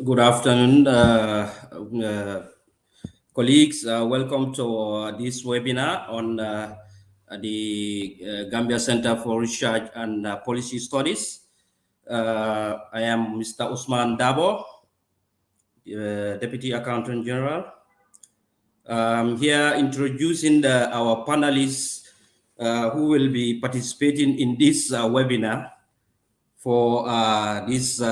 Good afternoon, colleagues. Welcome to this webinar on the Gambia Center for Research and Policy Studies. I am Mr. Usman Dabo, Deputy Accountant General. Here introducing our panelists who will be participating in this webinar for this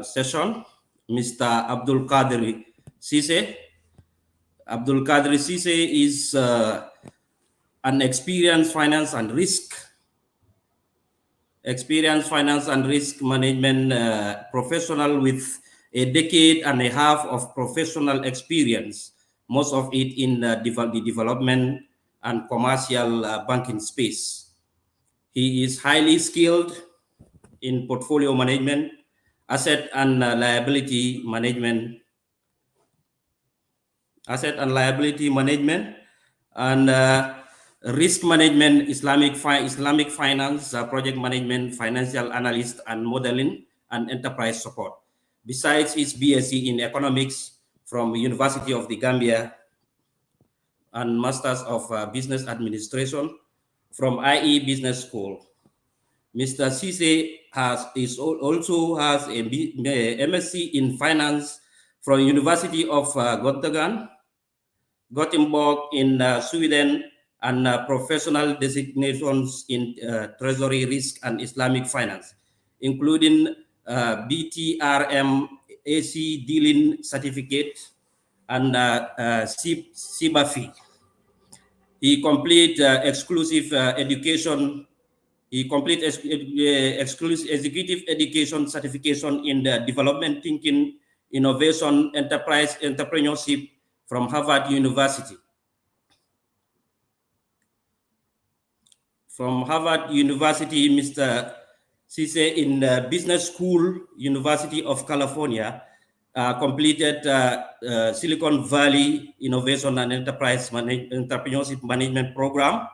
session. Mr. Abdul Qadir Sise. Abdul Qadir Sise is an experienced finance and risk management professional with a decade and a half of professional experience, most of it in the development and commercial banking space. He is highly skilled in portfolio management, asset and liability management, and risk management, Islamic finance, project management, financial analyst and modeling, and enterprise support. Besides his BSc in economics from University of the Gambia and Masters of Business Administration from IE Business School. Mr. Sise also has a MSc in finance from University of Gothenburg in Sweden, and professional designations in treasury risk and Islamic finance, including BTRM AC dealing certificate and CIBAFI. He complete exclusive education. He complete exclusive executive education certification in the development thinking, innovation, enterprise entrepreneurship from Harvard University. From Harvard University, Mr. Sise in the Business School, University of California, completed Silicon Valley Innovation and Enterprise Entrepreneurship Management Program,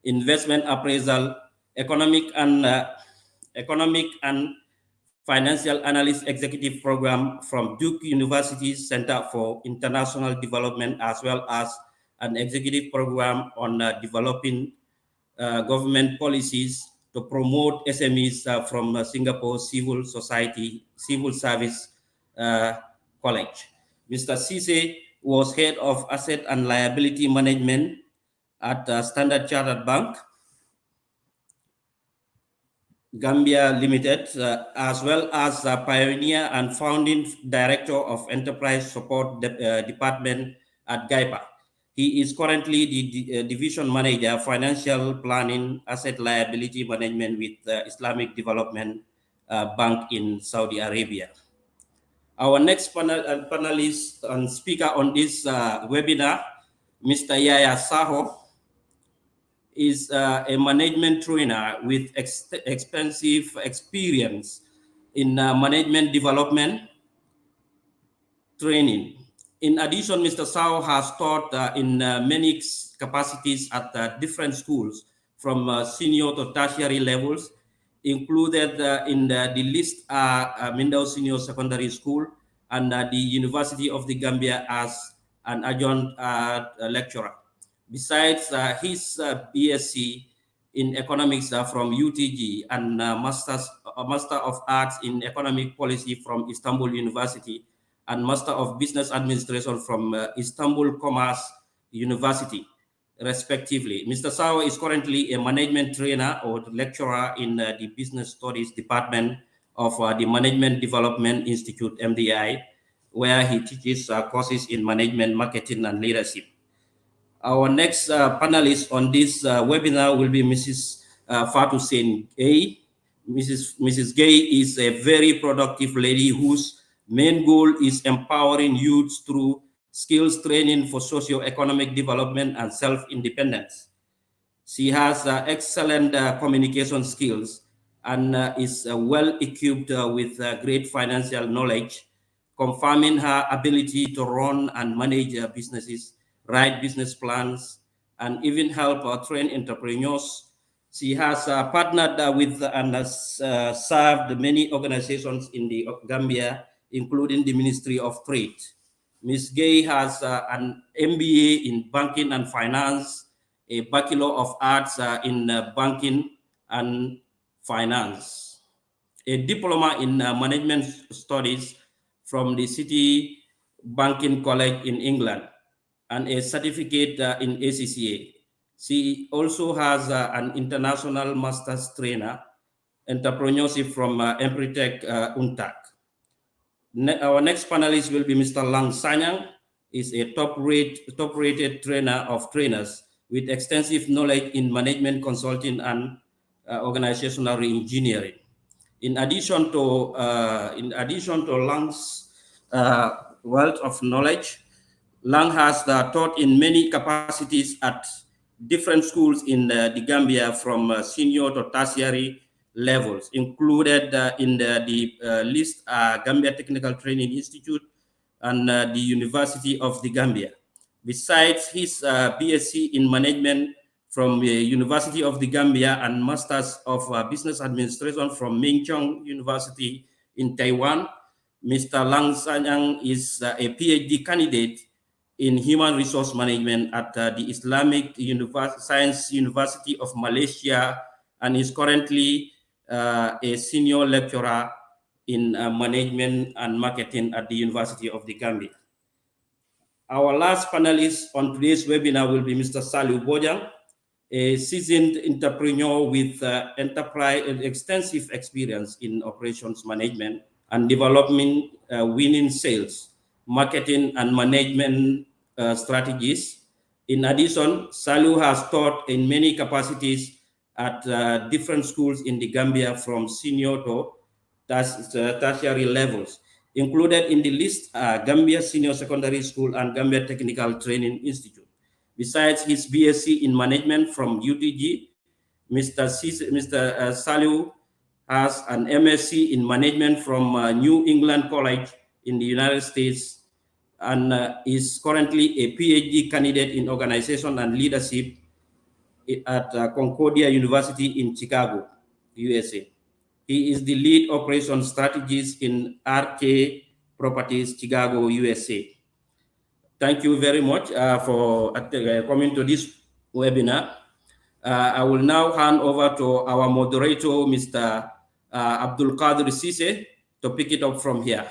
Investment Appraisal, Economic and Financial Analyst Executive Program from Duke University Center for International Development, as well as an executive program on developing government policies to promote SMEs from Singapore Civil Service College. Mr. Sise was head of asset and liability management at Standard Chartered Bank, Gambia Limited, as well as pioneer and founding director of Enterprise Support Department at GAIPA. He is currently the division manager, financial planning, asset liability management with Islamic Development Bank in Saudi Arabia. Our next panelist and speaker on this webinar, Mr. Yaya Saho, is a management trainer with extensive experience in management development training. In addition, Mr. Sao has taught in many capacities at different schools from senior to tertiary levels, included in the list Mindao Senior Secondary School and the University of the Gambia as an adjunct lecturer. Besides his BSc in economics from UTG and Master of Arts in Economic Policy from Istanbul University, and Master of Business Administration from Istanbul Commerce University, respectively. Mr. Sao is currently a management trainer or lecturer in the Business Studies Department of the Management Development Institute, MDI, where he teaches courses in management, marketing, and leadership. Our next panelist on this webinar will be Mrs. Fatou Sen Gay. Mrs. Gay is a very productive lady whose main goal is empowering youths through skills training for socio-economic development and self-independence. She has excellent communication skills and is well equipped with great financial knowledge, confirming her ability to run and manage businesses, write business plans, and even help train entrepreneurs She has partnered with and has served many organizations in the Gambia, including the Ministry of Trade. Ms. Gay has an MBA in Banking and Finance, a Bachelor of Arts in Banking and Finance, a diploma in Management Studies from the City Banking College in England, and a certificate in ACCA. She also has an international master's trainer, entrepreneurship from Empretech UNTAC. Our next panelist will be Mr. Lang Sanyang. Is a top-rated trainer of trainers with extensive knowledge in management consulting and organizational engineering. In addition to Lang's wealth of knowledge, Lang has taught in many capacities at different schools in the Gambia, from senior to tertiary levels, included in the list Gambia Technical Training Institute and the University of the Gambia. Besides his BSc in management from the University of the Gambia and Masters of Business Administration from Ming Cheong University in Taiwan, Mr. Lang Sanyang is a PhD candidate in Human Resource Management at the Islamic Science University of Malaysia, and is currently a senior lecturer in management and marketing at the University of the Gambia. Our last panelist on today's webinar will be Mr. Saliu Bojang, a seasoned entrepreneur with extensive experience in operations management and development, winning sales, marketing, and management strategies. In addition, Saliu has taught in many capacities at different schools in the Gambia, from senior to tertiary levels. Included in the list are Gambia Senior Secondary School and Gambia Technical Training Institute. Besides his BSc in management from UTG, Mr. Saliu has an MSc in management from New England College in the United States, and is currently a PhD candidate in organization and leadership at Concordia University in Chicago, USA. He is the lead operations strategist in RK Properties, Chicago, USA. Thank you very much for coming to this webinar. I will now hand over to our moderator, Mr. Abdul Qadir Sise, to pick it up from here.